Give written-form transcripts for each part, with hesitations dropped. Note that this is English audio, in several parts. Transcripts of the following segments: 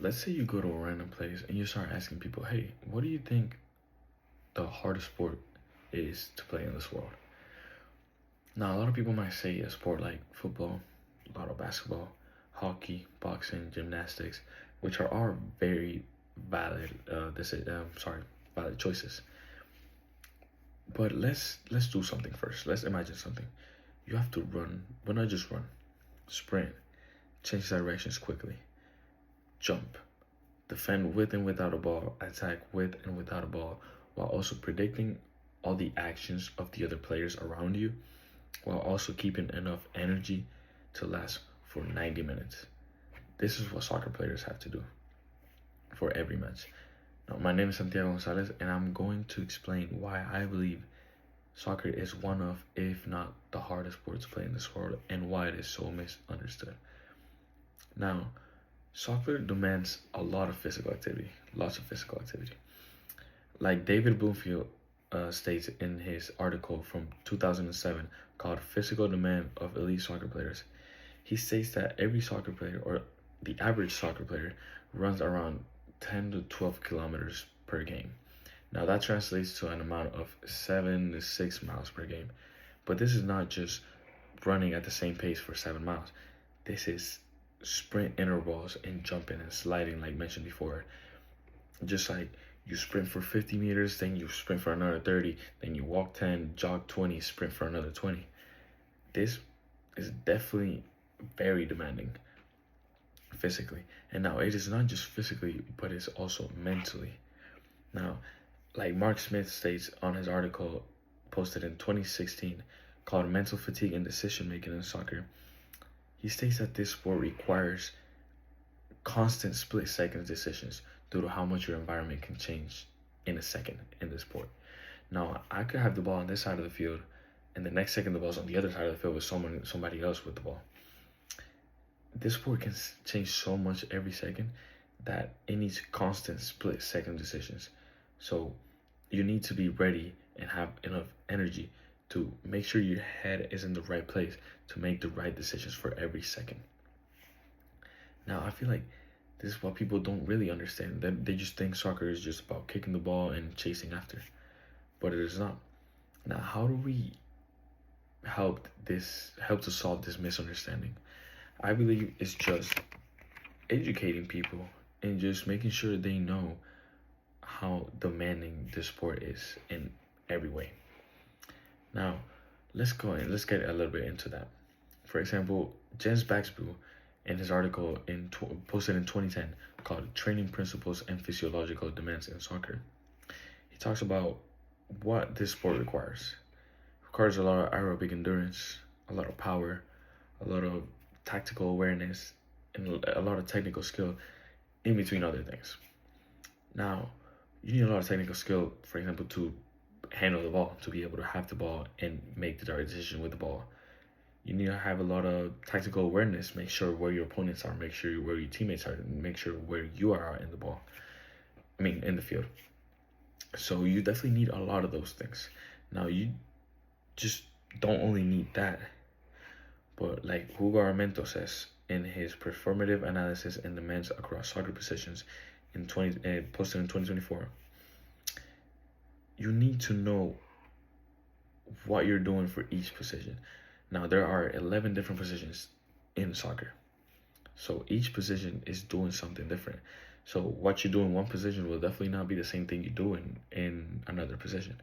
let's say you go to a random place and you start asking people, hey, what do you think the hardest sport is to play in this world? Now, a lot of people might say a sport like football, a lot of basketball, hockey, boxing, gymnastics, which are all very valid. Valid choices. But let's do something first. Let's imagine something. You have to run, but not just run. Sprint, change directions quickly, jump, defend with and without a ball, attack with and without a ball, while also predicting all the actions of the other players around you, while also keeping enough energy to last for 90 minutes. This is what soccer players have to do for every match. Now, my name is Santiago Gonzalez, and I'm going to explain why I believe soccer is one of, if not the hardest sport to play in this world, and why it is so misunderstood. Now, soccer demands a lot of physical activity, lots of physical activity. Like David Bloomfield states in his article from 2007 called Physical Demand of Elite Soccer Players, he states that every soccer player, or the average soccer player, runs around 10 to 12 kilometers per game. Now that translates to an amount of 7 to 6 miles per game. But this is not just running at the same pace for 7 miles. This is sprint intervals and jumping and sliding, like mentioned before. Just like you sprint for 50 meters, then you sprint for another 30, then you walk 10, jog 20, sprint for another 20. This is definitely very demanding physically. And now it is not just physically, but it's also mentally. Now, like Mark Smith states on his article posted in 2016 called Mental Fatigue and Decision Making in Soccer, he states that this sport requires constant split second decisions due to how much your environment can change in a second in this sport. Now, I could have the ball on this side of the field, and the next second the ball's on the other side of the field with somebody else with the ball. This sport can change so much every second that it needs constant split second decisions. So you need to be ready and have enough energy to make sure your head is in the right place to make the right decisions for every second. Now, I feel like this is what people don't really understand. They just think soccer is just about kicking the ball and chasing after, but it is not. Now, how do we help to solve this misunderstanding? I believe it's just educating people and just making sure they know how demanding the sport is in every way. Now, let's go and let's get a little bit into that. For example, Jens Baxbu, in his article posted in 2010 called Training Principles and Physiological Demands in Soccer, he talks about what this sport requires. It requires a lot of aerobic endurance, a lot of power, a lot of tactical awareness, and a lot of technical skill in between other things. Now, you need a lot of technical skill, for example, to handle the ball, to be able to have the ball and make the right decision with the ball. You need to have a lot of tactical awareness, make sure where your opponents are, make sure where your teammates are, and make sure where you are in the ball. In the field. So you definitely need a lot of those things. Now, you just don't only need that, but like Hugo Armento says in his performative analysis in the men's across soccer positions posted in 2024, you need to know what you're doing for each position. Now, there are 11 different positions in soccer. So each position is doing something different. So what you do in one position will definitely not be the same thing you do in another position.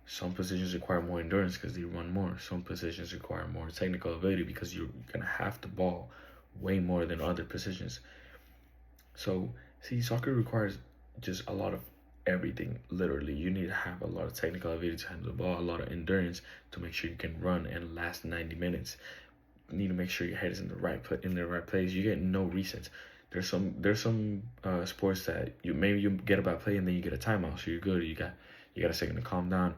Some positions require more endurance because they run more. Some positions require more technical ability because you're going to have the ball way more than other positions. So, see, soccer requires just a lot of everything, literally. You need to have a lot of technical ability to handle the ball, a lot of endurance to make sure you can run and last 90 minutes. You need to make sure your head is in the right place. You get no resets. There's some sports that you get a bad play and then you get a timeout, so you're good. You got a second to calm down.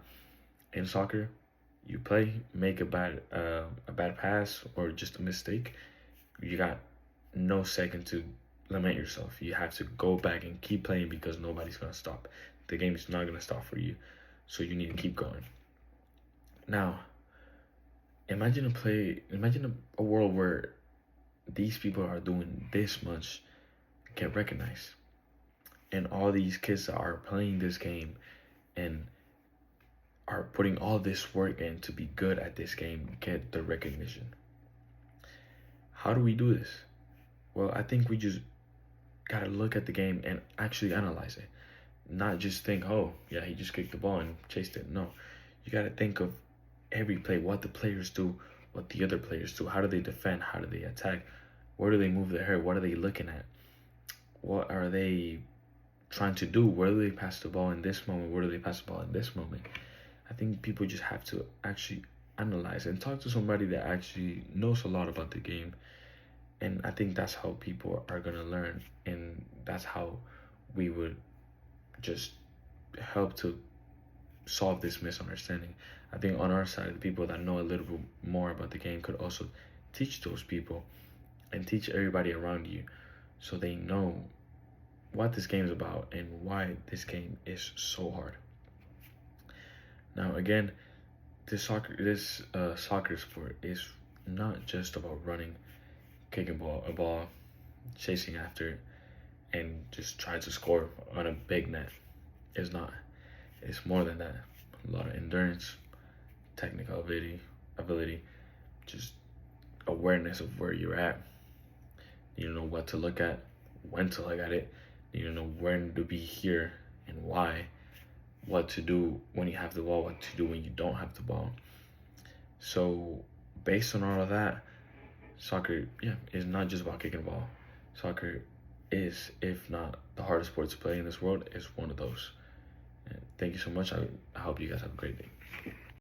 In soccer, you play, make a bad pass or just a mistake, you got no second to lament yourself. You have to go back and keep playing because nobody's gonna stop. The game is not gonna stop for you, so you need to keep going. Now, imagine a world where these people are doing this much get recognized. And all these kids that are playing this game and are putting all this work in to be good at this game get the recognition. How do we do this? Well, I think we just gotta look at the game and actually analyze it. Not just think, oh, yeah, he just kicked the ball and chased it. No, you gotta think of every play, what the players do, what the other players do, how do they defend, how do they attack, where do they move their hair, what are they looking at, what are they trying to do, where do they pass the ball in this moment, where do they pass the ball in this moment. I think people just have to actually analyze and talk to somebody that actually knows a lot about the game. And I think that's how people are gonna learn, and that's how we would just help to solve this misunderstanding. I think on our side, the people that know a little bit more about the game could also teach those people and teach everybody around you so they know what this game is about and why this game is so hard. Now, again, this soccer sport is not just about running, kicking a ball, chasing after it, and just trying to score on a big net. It's not. It's more than that. A lot of endurance, technical ability, just awareness of where you're at. You know what to look at, when to look at it. You know when to be here and why. What to do when you have the ball, what to do when you don't have the ball. So based on all of that, soccer, is not just about kicking the ball. Soccer is, if not the hardest sport to play in this world, is one of those. And thank you so much. I hope you guys have a great day.